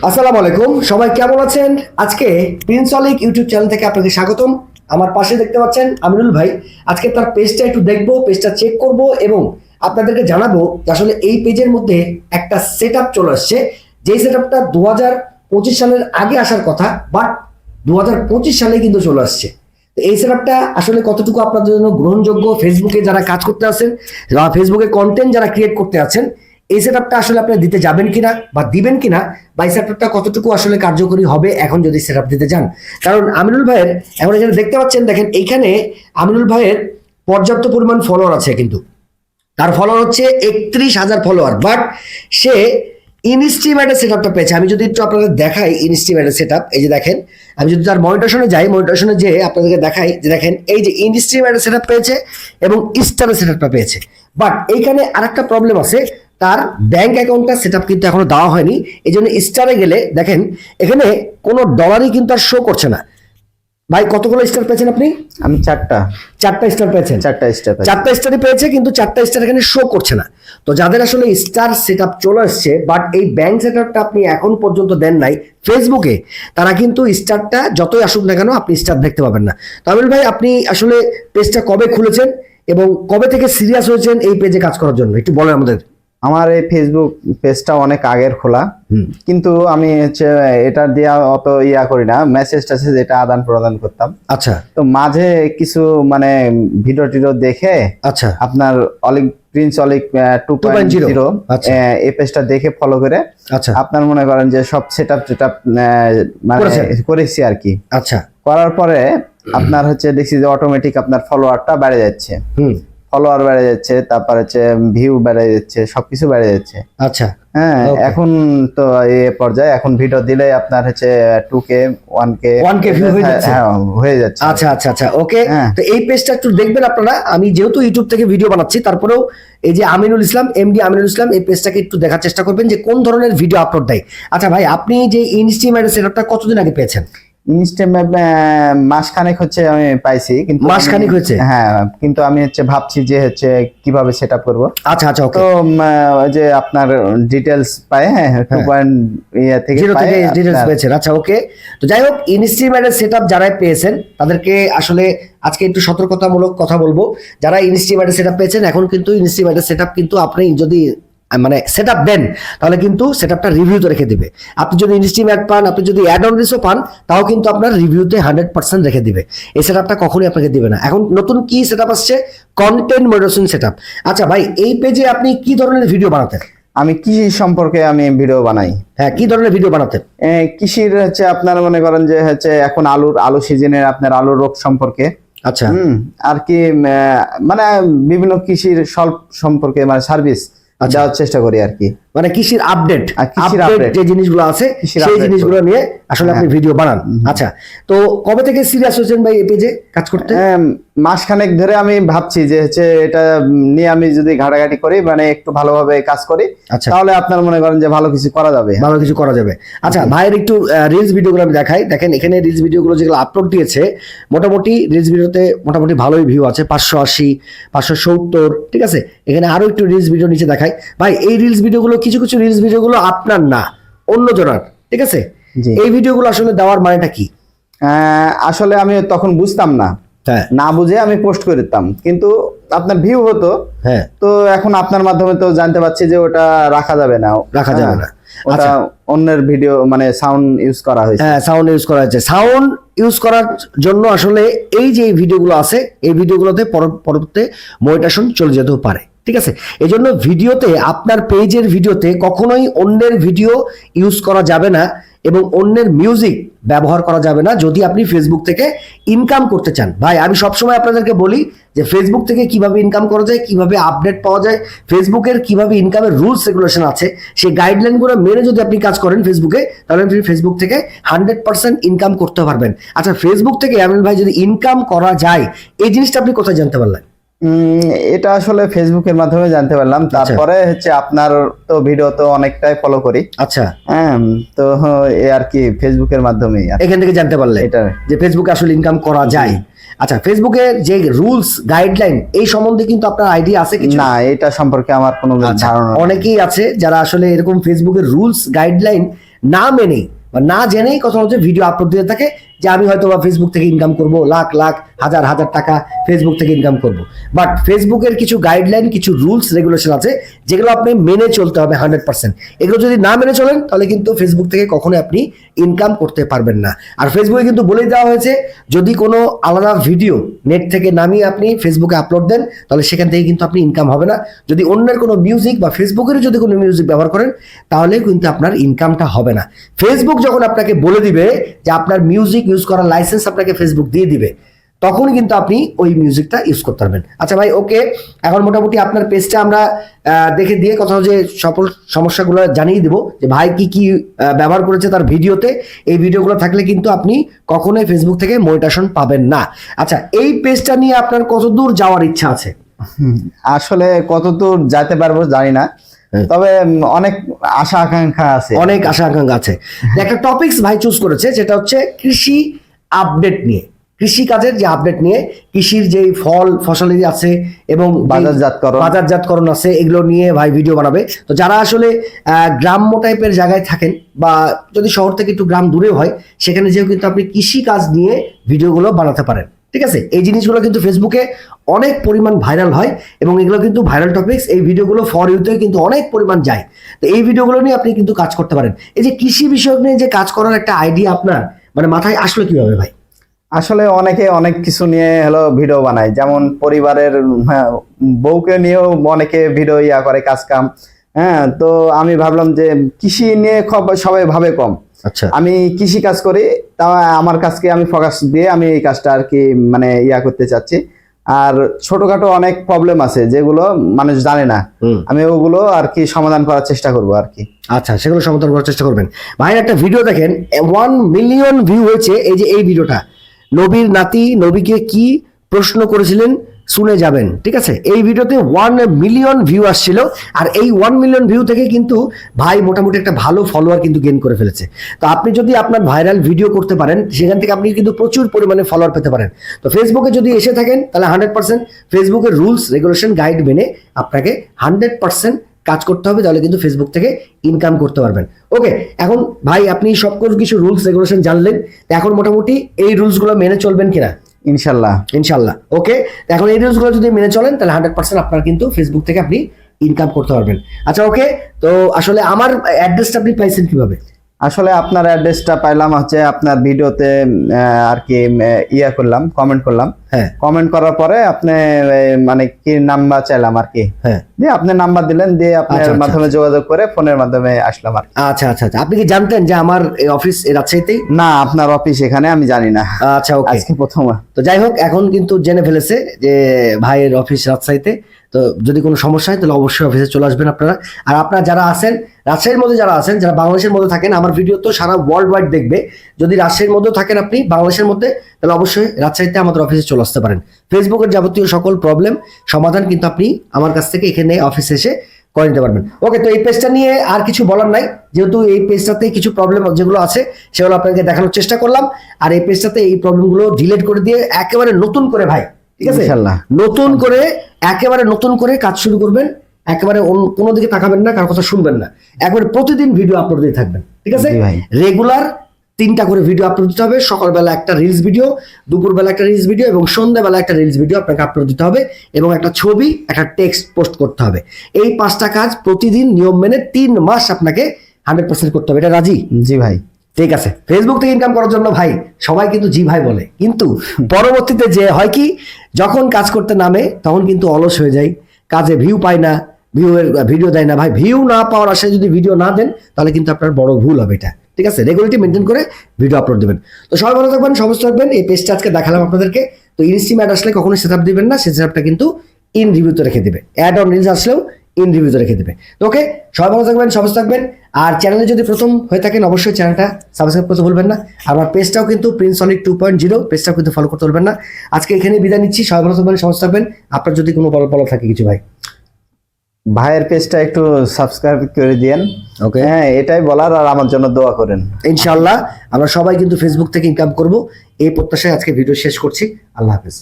আসসালামু আলাইকুম, সবাই কেমন আছেন? আজকে প্রিন্স অলিক ইউটিউব চ্যানেল থেকে আপনাকে স্বাগতম। আমার পাশে দেখতে পাচ্ছেন আমিনুল ভাই। আজকে তার পেজটা একটু দেখবো, পেজটা চেক করব এবং আপনাদেরকে জানাবো যে আসলে এই পেজের মধ্যে একটা সেটআপ চলে আসছে, যেই সেটআপটা 2025 সালের আগে আসার কথা, বাট 2025 সালে কিন্তু চলে আসছে। তো এই সেটআপটা আসলে কতটুকু আপনাদের জন্য গ্রহণযোগ্য, ফেসবুকে যারা কাজ করতে আছেন বা ফেসবুকে কন্টেন্ট যারা ক্রিয়েট করতে আছেন, এই সেটআপটা আসলে আপনি দিতে যাবেন কিনা বা দিবেন কিনা, বা এই সেটআপটা কতটুকু আসলে কার্যকরী হবে এখন যদি সেটআপ দিতে যান। কারণ আমিনুল ভাইয়ের এখন এখানে দেখতে পাচ্ছেন, দেখেন এইখানে আমিনুল ভাইয়ের পর্যাপ্ত পরিমাণ ফলোয়ার আছে, কিন্তু তার ফলোয়ার হচ্ছে 31,000 ফলোয়ার, বাট সে ইনস্টিমেটের সেটআপটা পেয়েছে। আমি যদি একটু আপনাদের দেখাই ইনস্টিমেটের সেটআপ, এই যে দেখেন, আমি যদি তার মনিটরেশনে যাই, মনিটরেশনে যে আপনাদেরকে দেখাই যে দেখেন এই যে ইনস্টিমেটের সেটআপ পেয়েছে এবং স্টারের সেটআপটা পেয়েছে। বাট এইখানে আরেকটা প্রবলেম আছে, তার ব্যাংক অ্যাকাউন্টটা সেটআপ কিন্তু এখনো দেওয়া হয়নি। এই জন্য স্টারে গেলে দেখেন এখানে কোনো ডলারই কিন্তু আর শো করছে না। ভাই কতগুলো স্টার পেয়েছেন আপনি? আমি চারটা স্টার পেয়েছেন। চারটা স্টারই পেয়েছে, কিন্তু চারটা স্টার এখানে শো করছে না। তো যাদের আসলে স্টার সেটআপ চলে আসছে বাট এই ব্যাংক সেটআপটা আপনি এখন পর্যন্ত দেন নাই ফেসবুকে, তারা কিন্তু স্টারটা যতই আসুক না কেন আপনি স্টার দেখতে পাবেন না। তামিল ভাই, আপনি আসলে পেজটা কবে খুলেছেন এবং কবে থেকে সিরিয়াস হয়েছেন এই পেজে কাজ করার জন্য, একটু বলেন আমাদের। আমার এই ফেসবুক পেজটা অনেক আগের খোলা, কিন্তু আমি হচ্ছে এটা দিয়ে অত করি না, মেসেজ টেসেজ এটা আদান প্রদান করতাম। আচ্ছা, তো মাঝে কিছু মানে ভিডিও টিডিও দেখে আচ্ছা, আপনার প্রিন্স অলিক 2.0 এই পেজটা দেখে ফলো করে আচ্ছা, আপনার মনে করেন যে সব সেটআপ মানে করেছি আর কি। আচ্ছা, করার পরে আপনার হচ্ছে দেখছি যে অটোমেটিক আপনার ফলোয়ারটা বেড়ে যাচ্ছে, ফলোয়ার বেড়ে যাচ্ছে, তারপর হচ্ছে ভিউ বেড়ে যাচ্ছে, সবকিছু বেড়ে যাচ্ছে। আচ্ছা, হ্যাঁ, এখন তো এই পর্যায়ে এখন ভিডিও দিলে আপনার হচ্ছে 2K 1K ভিউ হয়ে যাচ্ছে। হ্যাঁ, হয়ে যাচ্ছে। আচ্ছা, আচ্ছা, আচ্ছা, ওকে। তো এই পেজটা একটু দেখবেন আপনারা। আমি যেহেতু ইউটিউব থেকে ভিডিও বানাচ্ছি, তারপরেও এই যে আমিনুল ইসলাম, এমডি আমিনুল ইসলাম, এই পেজটাকে একটু দেখার চেষ্টা করবেন যে কোন ধরনের ভিডিও আপলোড দেয়। আচ্ছা ভাই, আপনি যে ইনস্টিমেটের সেটআপটা কতদিন আগে পেয়েছেন? ইনস্টাগ্রাম মাসখানেক হচ্ছে আমি পাইছি, কিন্তু মাসখানেক হয়েছে? হ্যাঁ, কিন্তু আমি হচ্ছে ভাবছি যে হচ্ছে কিভাবে সেটআপ করব। আচ্ছা, আচ্ছা, ওকে। তো ওই যে আপনার ডিটেইলস পাই, হ্যাঁ 2.0 থেকে ডিটেইলস পেয়েছেন। আচ্ছা, ওকে। তো যাই হোক, ইনস্টিমেটের সেটআপ যারা পেয়েছেন তাদেরকে আসলে আজকে একটু সতর্কতামূলক কথা বলবো। যারা ইনস্টিমেটের সেটআপ পেয়েছেন, এখন কিন্তু ইনস্টিমেটের সেটআপ কিন্তু আপনি যদি মানে সেটআপ দেন তাহলে কিন্তু সেটআপটা রিভিউতে রেখে দিবে। আপনি যদি ইনস্টিমেট পান, আপনি যদি অ্যাড অন রিসও পান, তাও কিন্তু আপনার রিভিউতে 100% রেখে দিবে। এই সেটআপটা কখনোই আপনাকে দিবে না। এখন নতুন কি সেটআপ আসছে? Content moderation setup. আচ্ছা ভাই, এই পেজে আপনি কি ধরনের ভিডিও বানাতেন? আমি কৃষি সম্পর্কে আমি ভিডিও বানাই। হ্যাঁ, কি ধরনের ভিডিও বানাতেন? কৃষির হচ্ছে আপনার মনে করেন যে হচ্ছে এখন আলু সিজনের আপনার আলু রোগ সম্পর্কে, আচ্ছা, আর কি মানে বিভিন্ন কৃষির সলভ সম্পর্কে মানে সার্ভিস দেওয়ার চেষ্টা করি আর কি। মানে কৃষির আপডেট যে জিনিসগুলো আছে সেই জিনিসগুলো নিয়ে আসলে আপনি ভিডিও বানান। আচ্ছা, তো কবে থেকে সিরিয়াস হয়েছেন ভাই এই পেজে কাজ করতে? মাসখানেক ধরে আমি ভাবছি যে হচ্ছে এটা নিয়ে আমি যদি ঘাটাঘাটি করি, মানে একটু ভালোভাবে কাজ করি, তাহলে আপনার মনে করেন যে ভালো কিছু করা যাবে। আচ্ছা, ভাইয়ের একটু রিলস ভিডিওগুলো আমি দেখাই। দেখেন এখানে রিলস ভিডিওগুলো যেগুলো আপলোড দিয়েছে, মোটামুটি রিলস ভিডিওতে মোটামুটি ভালোই ভিউ আছে, 580, 570, ঠিক আছে। এখানে আরো একটু রিলস ভিডিও নিচে দেখাই। ভাই, এই রিলস ভিডিওগুলো কিছু কিছু রিলস ভিডিওগুলো আপনার না, অন্য জনের, ঠিক আছে। এই ভিডিওগুলো আসলে দেওয়ার মানেটা কি? আসলে আমি তখন বুঝতাম না, না বুঝে আমি পোস্ট করে দিতাম, কিন্তু আপনার ভিউ হতো। হ্যাঁ, তো এখন আপনার মাধ্যমে তো জানতে পারছি যে ওটা রাখা যাবে না। ওটা অন্যের ভিডিও মানে সাউন্ড ইউজ করা হয়েছে। হ্যাঁ, সাউন্ড ইউজ করা হয়েছে। সাউন্ড ইউজ করার জন্য আসলে এই যে ভিডিওগুলো আছে, এই ভিডিওগুলোতে পরবর্তীতে মনিটাইজেশন চলে যেতেও পারে, ঠিক আছে। এই জন্য ভিডিওতে, আপনার পেজের ভিডিওতে কখনোই অন্যের ভিডিও ইউজ করা যাবে না এবং অন্যের মিউজিক ব্যবহার করা যাবে না যদি আপনি ফেসবুক থেকে ইনকাম করতে চান। ভাই, আমি সবসময় আপনাদেরকে বলি যে ফেসবুক থেকে কিভাবে ইনকাম করা যায়, কিভাবে আপডেট পাওয়া যায়, ফেসবুকের কিভাবে ইনকামের রুলস রেগুলেশন আছে, সেই গাইডলাইনগুলো মেনে যদি আপনি কাজ করেন ফেসবুকে, তাহলে আপনি ফেসবুক থেকে 100% ইনকাম করতে পারবেন। আচ্ছা, ফেসবুক থেকে আমিনুল ভাই যদি ইনকাম করা যায়, এই জিনিসটা আপনি কোথায় জানতে পারলেন? এটা আসলে ফেসবুকের মাধ্যমে জানতে পারলাম। তারপরে হচ্ছে আপনার তো ভিডিও তো অনেকটাই ফলো করি। আচ্ছা, হ্যাঁ, তো এই আর কি ফেসবুকের মাধ্যমে এখান থেকে জানতে পারলে এটা যে ফেসবুকে আসলে ইনকাম করা যায়। আচ্ছা, ফেসবুকের যে রুলস গাইডলাইন এই সম্বন্ধে কিন্তু আপনার আইডিয়া আছে কিছু? না, এটা সম্পর্কে আমার কোনো ধারণা। অনেকেই আছে যারা আসলে এরকম ফেসবুকের রুলস গাইডলাইন না মেনেই বা না জেনেই কথা হচ্ছে ভিডিও আপলোড দিতে থাকে যে আমি হয়তো বা ফেসবুক থেকে ইনকাম করব, লাখ লাখ হাজার হাজার টাকা ফেসবুক থেকে ইনকাম করব। বাট ফেসবুকের কিছু গাইডলাইন, কিছু রুলস রেগুলেশন আছে যেগুলো আপনি মেনে চলতে হবে 100%। এগুলো যদি না মেনে চলেন তাহলে কিন্তু ফেসবুক থেকে কখনোই আপনি ইনকাম করতে পারবেন না। আর ফেসবুকে কিন্তু বলেই দেওয়া হয়েছে যদি কোনো আলাদা ভিডিও নেট থেকে নামিয়ে আপনি ফেসবুকে আপলোড দেন তাহলে সেখান থেকে কিন্তু আপনি ইনকাম হবে না। যদি অন্যের কোনো মিউজিক বা ফেসবুকের যদি কোনো মিউজিক ব্যবহার করেন তাহলে কিন্তু আপনার ইনকামটা হবে না। ফেসবুক যখন আপনাকে বলে দিবে যে আপনার মিউজিক ইউজ করার লাইসেন্স আপনাকে ফেসবুক দিয়ে দিবে, তখন কিন্তু আপনি ওই মিউজিকটা ইউজ করতে পারবেন। আচ্ছা ভাই, ওকে, এখন মোটামুটি আপনার পেজটা আমরা দেখে দিয়ে কথা যে সকল সমস্যাগুলো জানিয়ে দিব যে ভাই কি কি ব্যবহার করেছে তার ভিডিওতে। এই ভিডিওগুলো থাকলে কিন্তু আপনি কখনোই ফেসবুক থেকে মনিটাইজেশন পাবেন না। আচ্ছা, এই পেজটা নিয়ে আপনার কতদূর যাওয়ার ইচ্ছা আছে? আসলে কতদূর যেতে পারবো জানি না, তবে অনেক আশা আকাঙ্ক্ষা আছে, অনেক আশা আকাঙ্ক্ষা আছে। একটা টপিকস ভাই চুজ করেছে যেটা হচ্ছে কৃষি আপডেট নিয়ে, কৃষি কাজের যে আপডেট নিয়ে, কৃষির যে ফল ফসলাদি আছে এবং বাজারজাতকরণ আছে, এগুলো নিয়ে ভাই ভিডিও বানাবে। তো যারা আসলে গ্রাম্য টাইপের জায়গায় থাকেন বা যদি শহর থেকে একটু গ্রাম দূরেও হয়, সেখানে যেও কিন্তু আপনি কৃষি কাজ নিয়ে ভিডিওগুলো বানাতে পারেন। ঠিক আছে, এই জিনিসগুলো কিন্তু ফেসবুকে অনেক পরিমাণ ভাইরাল হয় এবং এগুলো কিন্তু ভাইরাল টপিকস। এই ভিডিওগুলো ফর ইউতে কিন্তু অনেক পরিমাণ যায়। তো এই ভিডিওগুলো নিয়ে আপনি কিন্তু কাজ করতে পারেন। এই যে কৃষি বিষয়ক নিয়ে যে কাজ করার একটা আইডিয়া আপনার মানে মাথায় আসলো কিভাবে ভাই? আসলে অনেকে অনেক কিছু নিয়ে ভিডিও বানায়, যেমন পরিবারের বউকে নিয়েও অনেকে ভিডিও করে কাজ কাম। হ্যাঁ, তো আমি ভাবলাম যে কৃষি নিয়ে সবাই ভাবে কম। আচ্ছা, আমি কৃষি কাজ করি, তা আমার কাজকে আমি ফোকাস দিয়ে আমি এই কাজটা আর কি মানে করতে চাচ্ছি। আর ছোটখাটো অনেক প্রবলেম আছে যেগুলো মানুষ জানে না, আমি ওগুলো আর কি সমাধান করার চেষ্টা করব আর কি। আচ্ছা, সেগুলো সমাধান করার চেষ্টা করবেন। ভাই একটা ভিডিও দেখেন, 1 মিলিয়ন ভিউ হয়েছে। এই যে এই ভিডিওটা, নবীর নাতি নবীকে কি প্রশ্ন করেছিলেন শুনে যাবেন। ঠিক আছে, এই ভিডিওতে 1 মিলিয়ন ভিউ আসছিল। আর এই 1 মিলিয়ন ভিউ থেকে কিন্তু ভাই মোটামুটি একটা ভালো ফলোয়ার কিন্তু গেইন করে ফেলেছে। তো আপনি যদি আপনার ভাইরাল ভিডিও করতে পারেন, সেখান থেকে আপনি কিন্তু প্রচুর পরিমাণে ফলোয়ার পেতে পারেন। তো ফেসবুকে যদি এসে থাকেন তাহলে 100% ফেসবুকের রুলস রেগুলেশন গাইড মেনে আপনাকে 100% কাজ করতে হবে, তাহলে কিন্তু ফেসবুক থেকে ইনকাম করতে পারবেন। ওকে, এখন ভাই আপনি সব কিছু রুলস রেগুলেশন জানলেন, এখন মোটামুটি এই রুলসগুলো মেনে চলবেন কিনা? ইনশাল্লাহ, ইনশাল্লাহ। ওকে, এখন এই রুলসগুলো যদি মেনে চলেন তাহলে 100% আপনার কিন্তু ফেসবুক থেকে আপনি ইনকাম করতে পারবেন। আচ্ছা, ওকে, তো আসলে আমার অ্যাড্রেসটা আপনি পাইছেন কিভাবে? আসলে আপনার অ্যাড্রেসটা পাইলাম হচ্ছে আপনার ভিডিওতে আর কি করলাম, কমেন্ট করলাম। হ্যাঁ, কমেন্ট করার পরে আপনি মানে কি নাম্বার চাইলাম আর কি। হ্যাঁ, দিয়ে আপনি নাম্বার দিলেন, দিয়ে আপনার মাধ্যমে যোগাযোগ করে ফোনের মাধ্যমে আসলাম আর। আচ্ছা আচ্ছা আচ্ছা, আপনি কি জানতেন যে আমার এই অফিস রাজশাহীতেই? না, আপনার অফিস এখানে আমি জানি না। আচ্ছা, ওকে, আজকে প্রথম। তো যাই হোক, এখন কিন্তু জেনে ফেলেছে যে ভাইয়ের অফিস রাজশাহীতে। তো যদি কোনো সমস্যা হয় তাহলে অবশ্যই অফিসে চলে আসবেন আপনারা। আর আপনারা যারা আছেন রাজশাহীর মধ্যে, যারা আছেন, যারা বাংলাদেশের মধ্যে থাকেন, আমার ভিডিও তো সারা ওয়ার্ল্ড ওয়াইড দেখবে। যদি রাজশাহীর মধ্যেও থাকেন আপনি, বাংলাদেশের মধ্যে, তাহলে অবশ্যই রাজশাহীতে আমাদের অফিসে চলে আসতে পারেন। ফেসবুকের যাবতীয় সকল প্রবলেম সমাধান কিন্তু আপনি আমার কাছ থেকে এখানে অফিসে এসে করে নিতে পারবেন। ওকে, তো এই পেজটা নিয়ে আর কিছু বলার নাই, যেহেতু এই পেজটাতে কিছু প্রবলেম যেগুলো আছে সেগুলো আপনাকে দেখানোর চেষ্টা করলাম। আর এই পেজটাতে এই প্রবলেমগুলো ডিলিট করে দিয়ে একেবারে নতুন করে ভাই, ঠিক আছে, নতুন করে একেবারে নতুন করে কাজ শুরু করবেন। একেবারে কোনো দিকে তাকাবেন না, কারোর কথা শুনবেন না, একবারে প্রতিদিন ভিডিও আপলোড দিয়ে থাকবেন। ঠিক আছে, রেগুলার 3টা করে ভিডিও আপলোড দিতে হবে। সকালবেলা একটা রিলস ভিডিও, দুপুরবেলা একটা রিলস ভিডিও এবং সন্ধ্যাবেলা একটা রিলস ভিডিও আপনাকে আপলোড দিতে হবে, এবং একটা ছবি, একটা টেক্সট পোস্ট করতে হবে। এই 5টা কাজ প্রতিদিন নিয়ম মেনে 3 মাস আপনাকে 100% করতে হবে। এটা রাজি? জি ভাই। ঠিক আছে, ফেসবুক থেকে ইনকাম করার জন্য ভাই সবাই কিন্তু জি ভাই বলে, কিন্তু পরবর্তীতে যে হয় কি, যখন কাজ করতে নামে তখন কিন্তু অলস হয়ে যায়, কাজে ভিউ পায় না, ভিডিও দেয় না। ভাই, ভিউ না পাওয়ার আশায় যদি ভিডিও না দেন তাহলে কিন্তু আপনার বড় ভুল হবে এটা। ঠিক আছে, রেগুলারিটি মেনটেন করে ভিডিও আপলোড দেবেন। তো সবাই ভালো থাকবেন, সুস্থ থাকবেন। এই পেজটা আজকে দেখালাম আপনাদেরকে। তো ইনস্টিম অ্যাড আসলে কখনোই সেটআপ দিবেন না, সেই সেটআপটা কিন্তু ইন রিভিউতে রেখে দিবে। অ্যাড অন রিলস আসলেও ইন রিভিউতে রেখে দেবে। তো ওকে, সবাই ভালো থাকবেন, সুস্থ থাকবেন। আর চ্যানেলে যদি প্রথম হয়ে থাকেন অবশ্যই চ্যানেলটা সাবস্ক্রাইব করতে ভুলবেন না। আমার পেজটাও কিন্তু প্রিন্সলিক 2.0 পেজটাও কিন্তু ফলো করতে ভুলবেন না। আজকে এখানে বিদায় নিচ্ছি, সবাই ভালো থাকবেন, সুস্থ থাকবেন। আপনার যদি কোনো বলা থাকে কিছু ভাই, ভাইয়ের পেজটা একটু সাবস্ক্রাইব করে দিয়েন। ওকে, হ্যাঁ, এটাই বলার। আর আমার জন্য দোয়া করেন। ইনশাআল্লাহ আমরা সবাই কিন্তু ফেসবুক থেকে ইনকাম করব, এই প্রত্যাশায় আজকে ভিডিও শেষ করছি। আল্লাহ হাফেজ।